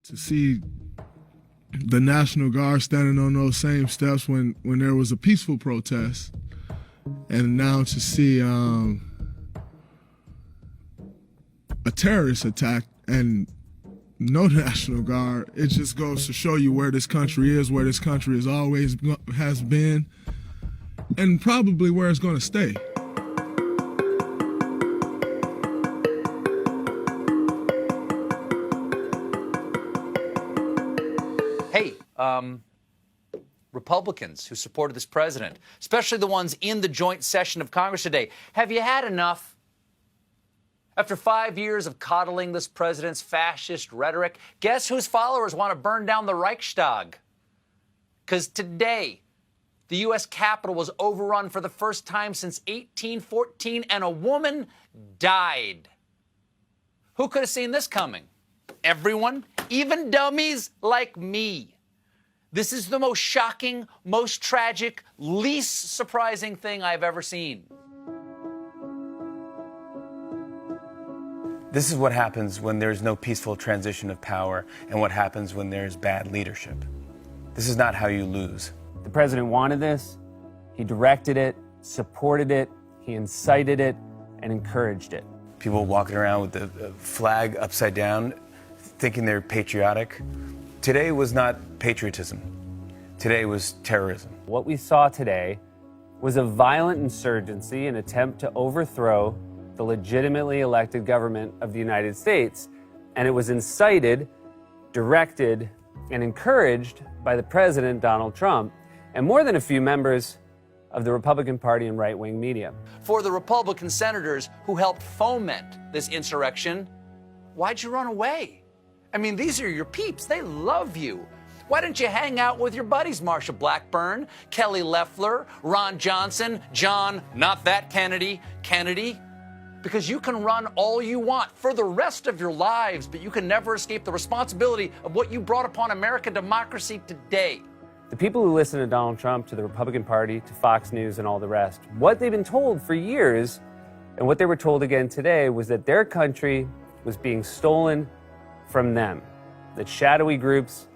to see the National Guard standing on those same steps when there was a peaceful protest, and now to see a terrorist attack and no National Guard, it just goes to show you where this country is, where this country has been, and probably where it's going to stay. Hey, Republicans who supported this president, especially the ones in the joint session of Congress today, have you had enough? After 5 years of coddling this president's fascist rhetoric, guess whose followers want to burn down the Reichstag? Because today, the U.S. Capitol was overrun for the first time since 1814, and a woman died. Who could have seen this coming? Everyone, even dummies like me. This is the most shocking, most tragic, least surprising thing I've ever seen. This is what happens when there's no peaceful transition of power and what happens when there's bad leadership. This is not how you lose. The president wanted this. He directed it, supported it, he incited it, and encouraged it. People walking around with the flag upside down, thinking they're patriotic. Today was not patriotism. Today was terrorism. What we saw today was a violent insurgency, an attempt to overthrow the legitimately elected government of the United States, and it was incited, directed, and encouraged by the president, Donald Trump, and more than a few members of the Republican Party and right-wing media. For the Republican senators who helped foment this insurrection, why'd you run away? I mean, these are your peeps. They love you. Why didn't you hang out with your buddies, Marsha Blackburn, Kelly Loeffler, Ron Johnson, John, not that Kennedy, Because you can run all you want for the rest of your lives, but you can never escape the responsibility of what you brought upon American democracy today. The people who listen to Donald Trump, to the Republican Party, to Fox News and all the rest, what they've been told for years, and what they were told again today, was that their country was being stolen from them, that shadowy groups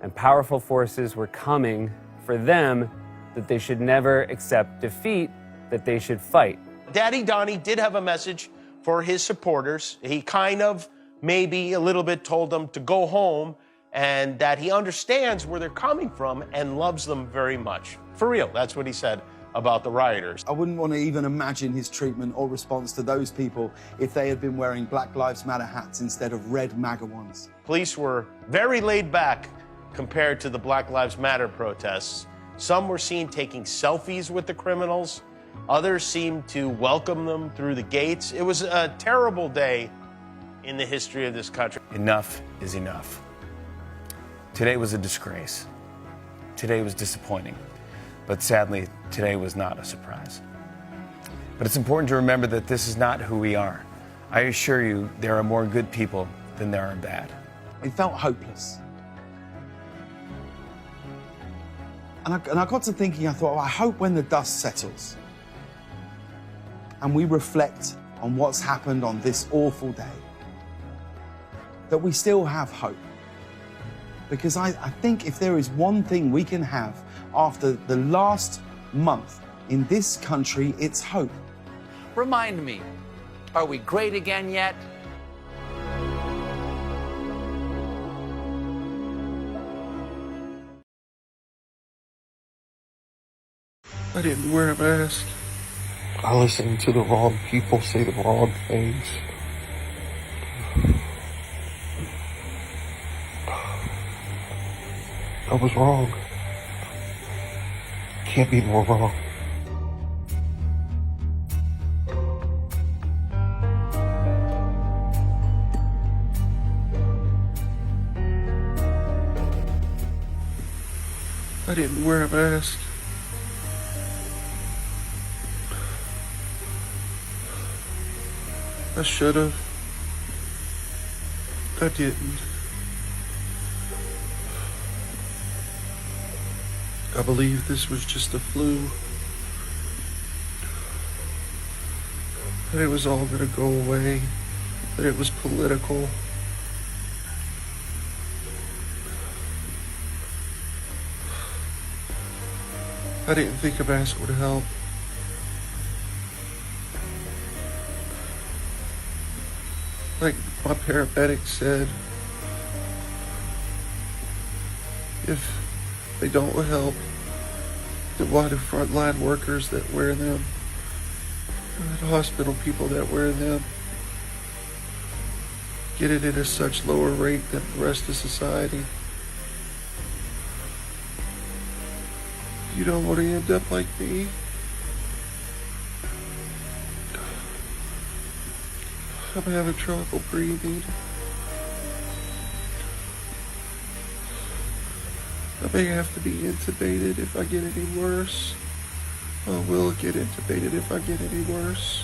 and powerful forces were coming for them, that they should never accept defeat, that they should fight. Daddy Donnie did have a message for his supporters. He kind of maybe a little bit told them to go home and that he understands where they're coming from and loves them very much. For real, that's what he said about the rioters. I wouldn't want to even imagine his treatment or response to those people if they had been wearing Black Lives Matter hats instead of red MAGA ones. Police were very laid back compared to the Black Lives Matter protests. Some were seen taking selfies with the criminals. Others seemed to welcome them through the gates. It was a terrible day in the history of this country. Enough is enough. Today was a disgrace. Today was disappointing. But sadly, today was not a surprise. But it's important to remember that this is not who we are. I assure you, there are more good people than there are bad. It felt hopeless. And I got to thinking, I thought, well, I hope when the dust settles and we reflect on what's happened on this awful day, that we still have hope. Because I think if there is one thing we can have after the last month in this country, it's hope. Remind me, are we great again yet? I didn't wear a mask. I listened to the wrong people say the wrong things. I was wrong. Can't be more wrong. I didn't wear a mask. I should have. I didn't. I believe this was just a flu. That it was all gonna go away. That it was political. I didn't think a mask would help. Like my paramedic said, if they don't help, then why do frontline workers that wear them, and hospital people that wear them, get it at a such lower rate than the rest of society? You don't want to end up like me. I'm having trouble breathing. I may have to be intubated if I get any worse. I will get intubated if I get any worse.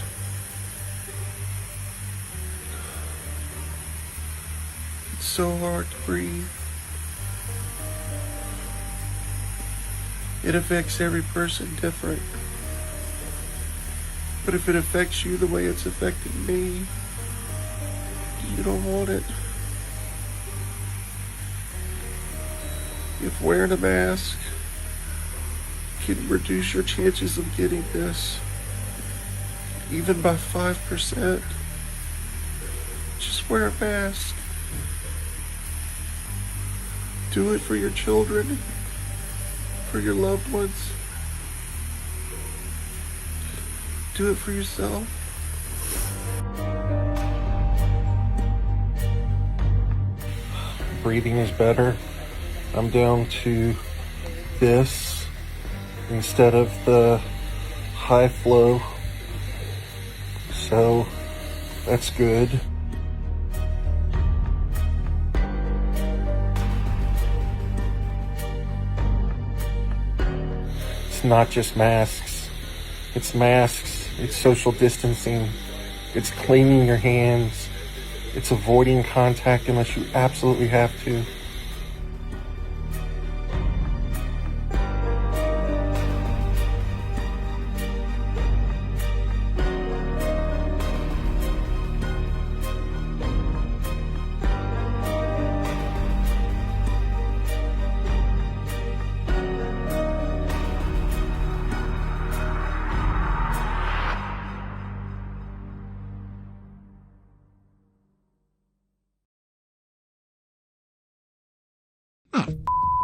It's so hard to breathe. It affects every person different. But if it affects you the way it's affecting me, you don't want it. If wearing a mask can reduce your chances of getting this, even by 5%, just wear a mask. Do it for your children, for your loved ones. Do it for yourself. Breathing is better. I'm down to this instead of the high flow. So that's good. It's not just masks. It's masks. It's social distancing. It's cleaning your hands. It's avoiding contact unless you absolutely have to.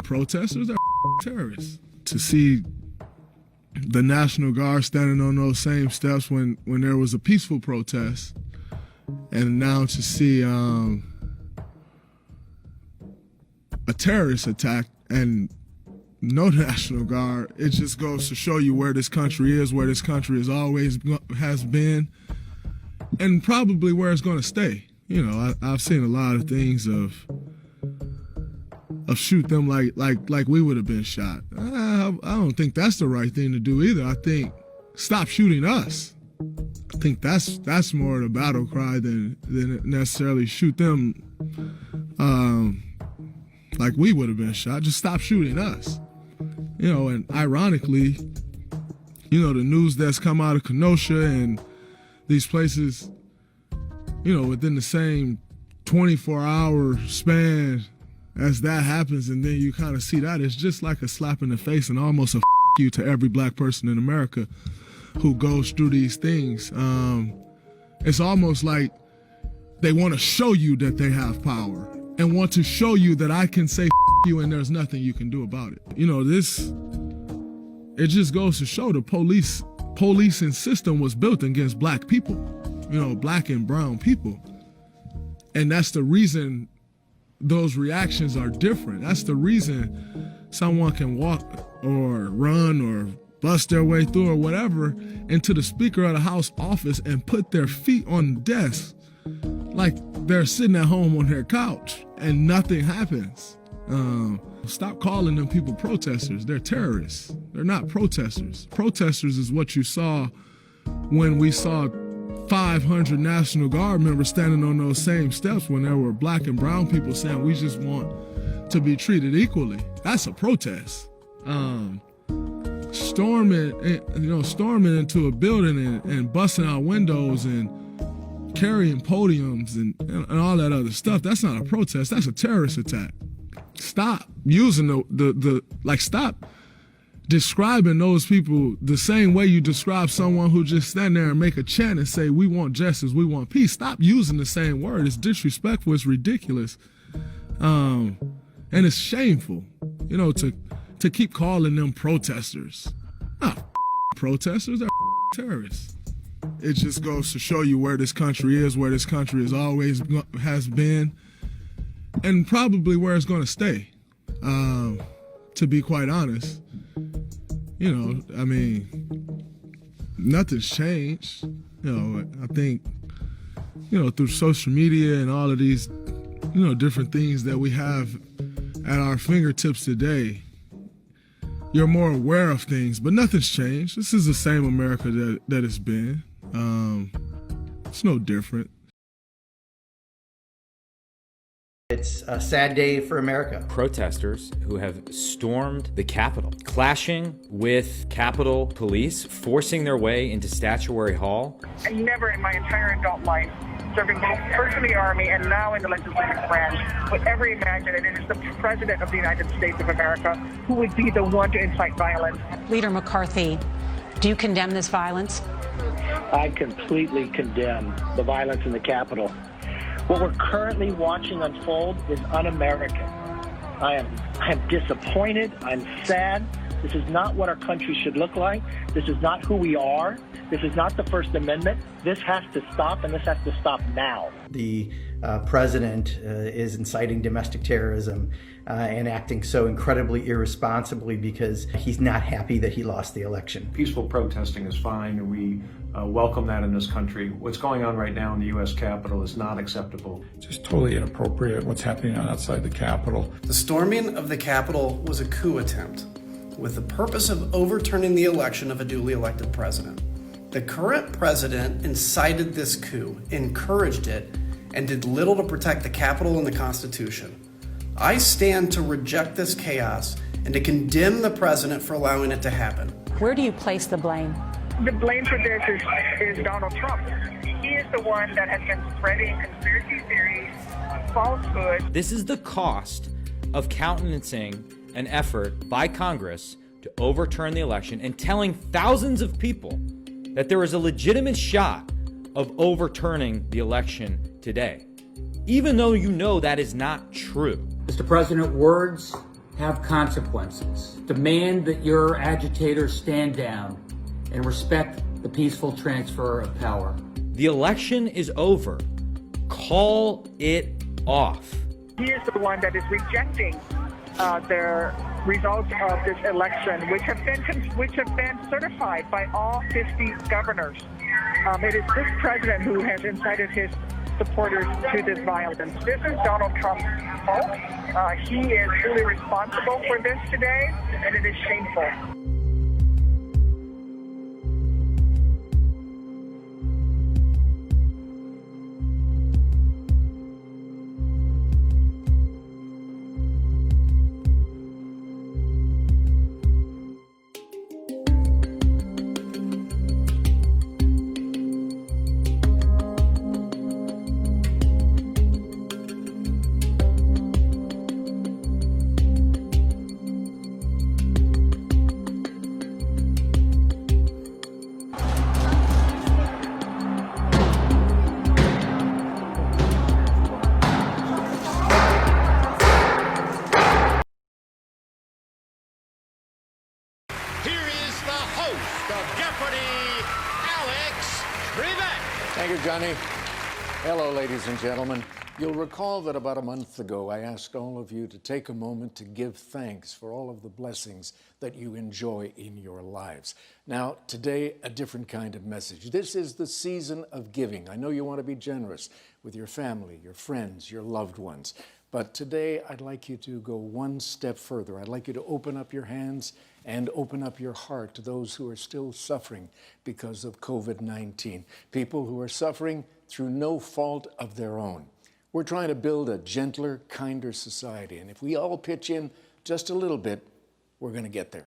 Protesters, they're terrorists. To see the National Guard standing on those same steps when there was a peaceful protest, and now to see a terrorist attack and no National Guard, it just goes to show you where this country is, where this country has been, and probably where it's going to stay. You know, I've seen a lot of things of shoot them like we would have been shot. I don't think that's the right thing to do either. I think stop shooting us. I think that's more the battle cry than necessarily shoot them like we would have been shot. Just stop shooting us. You know, and ironically, you know, the news that's come out of Kenosha and these places, you know, within the same 24-hour span as that happens, and then you kind of see that, it's just like a slap in the face and almost a you to every black person in America who goes through these things. It's almost like they want to show you that they have power and want to show you that I can say you and there's nothing you can do about it. You know, it just goes to show the policing system was built against black people, you know, black and brown people. And that's the reason those reactions are different. That's the reason someone can walk or run or bust their way through or whatever into the Speaker of the House office and put their feet on the desk like they're sitting at home on their couch and nothing happens. Stop calling them people protesters. They're terrorists. They're not protesters. Protesters is what you saw when we saw 500 National Guard members standing on those same steps when there were black and brown people saying we just want to be treated equally. That's a protest. Storming into a building and busting out windows and carrying podiums and all that other stuff, that's not a protest, that's a terrorist attack. Stop using stop describing those people the same way you describe someone who just stand there and make a chant and say, we want justice, we want peace. Stop using the same word. It's disrespectful, it's ridiculous. And it's shameful, you know, to keep calling them protesters. Not protesters, they're terrorists. It just goes to show you where this country is, where this country has been, and probably where it's going to stay. To be quite honest, you know, I mean, nothing's changed. You know, I think, you know, through social media and all of these, you know, different things that we have at our fingertips today, you're more aware of things, but nothing's changed. This is the same America that it's been. It's no different. It's a sad day for America. Protesters who have stormed the Capitol, clashing with Capitol Police, forcing their way into Statuary Hall. I never in my entire adult life, serving both first in the Army and now in the legislative branch, would ever imagine that it is the President of the United States of America who would be the one to incite violence. Leader McCarthy, do you condemn this violence? I completely condemn the violence in the Capitol. What we're currently watching unfold is un-American. I am disappointed. I'm sad. This is not what our country should look like. This is not who we are. This is not the First Amendment. This has to stop, and this has to stop now. The president is inciting domestic terrorism and acting so incredibly irresponsibly because he's not happy that he lost the election. Peaceful protesting is fine, and we welcome that in this country. What's going on right now in the U.S. Capitol is not acceptable. Just totally inappropriate what's happening outside the Capitol. The storming of the Capitol was a coup attempt with the purpose of overturning the election of a duly elected president. The current president incited this coup, encouraged it, and did little to protect the Capitol and the Constitution. I stand to reject this chaos and to condemn the president for allowing it to happen. Where do you place the blame? The blame for this is Donald Trump. He is the one that has been spreading conspiracy theories, falsehoods. This is the cost of countenancing an effort by Congress to overturn the election and telling thousands of people that there is a legitimate shot of overturning the election today, even though you know that is not true. Mr. President, words have consequences. Demand that your agitators stand down and respect the peaceful transfer of power. The election is over. Call it off. He is the one that is rejecting the results of this election, which have been certified by all 50 governors. It is this president who has incited his supporters to this violence. This is Donald Trump's fault. He is fully responsible for this today, and it is shameful. Thank you, Johnny. Hello, ladies and gentlemen. You'll recall that about a month ago, I asked all of you to take a moment to give thanks for all of the blessings that you enjoy in your lives. Now, today, a different kind of message. This is the season of giving. I know you want to be generous with your family, your friends, your loved ones. But today, I'd like you to go one step further. I'd like you to open up your hands and open up your heart to those who are still suffering because of COVID-19. People who are suffering through no fault of their own. We're trying to build a gentler, kinder society. And if we all pitch in just a little bit, we're going to get there.